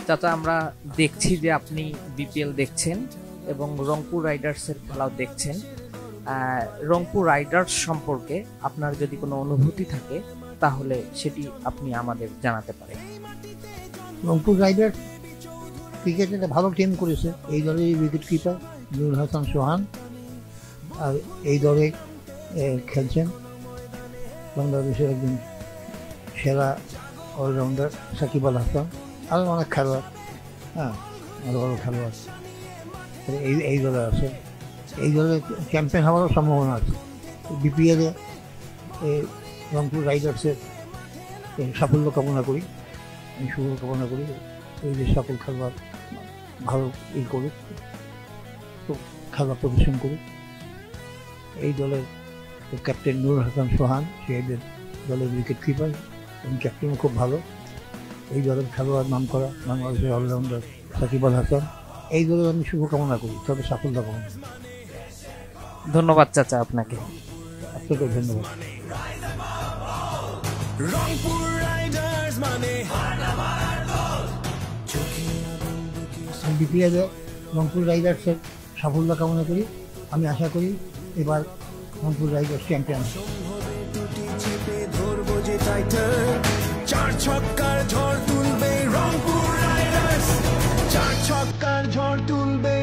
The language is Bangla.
চাচা, আমরা দেখছি যে আপনি বিপিএল দেখছেন এবং রংপুর রাইডার্সের খেলাও দেখছেন। রংপুর রাইডার্স সম্পর্কে আপনার যদি কোনো অনুভূতি থাকে তাহলে সেটি আপনি আমাদের জানাতে পারেন। রংপুর রাইডার্স ক্রিকেটে একটা ভালো টিম করেছে। এই দলের উইকেট কিপার নুর হাসান সোহান, আর এই দলে খেলছেন বাংলাদেশের একজন সেরা অলরাউন্ডার সাকিব আল হাসান, আরও অনেক খেলোয়াড়, আরও ভালো খেলোয়াড় এই দলে আছে। এই দলে চ্যাম্পিয়ন হওয়ারও সম্ভাবনা আছে। বিপিএলে রংপুর রাইডার্সের সাফল্য কামনা করি, আমি শুভ কামনা করি। এই যে সকল খেলোয়াড় ভালো করুক, খুব খেলা প্রদর্শন করুক। এই দলের ক্যাপ্টেন নুর হাসান সোহান, সে দলের উইকেট কিপার এবং ক্যাপ্টেনও খুব ভালো। এই দলের খেলোয়াড় নাম করা বাংলাদেশের অলরাউন্ডার সাকিব আল হাসান। এই দলের আমি শুভকামনা করি, তবে সাফল্য কামনা। ধন্যবাদ চাচা আপনাকে। আপনাকে ধন্যবাদ। বিপিএলে রংপুর রাইডার্সের সাফল্য কামনা করি। আমি আশা করি এবার রংপুর রাইডার্স চ্যাম্পিয়ন। চার ছক্কার ঝড় তুলবে রংপুর রাইডার্স, চার ছক্কার ঝড় তুলবে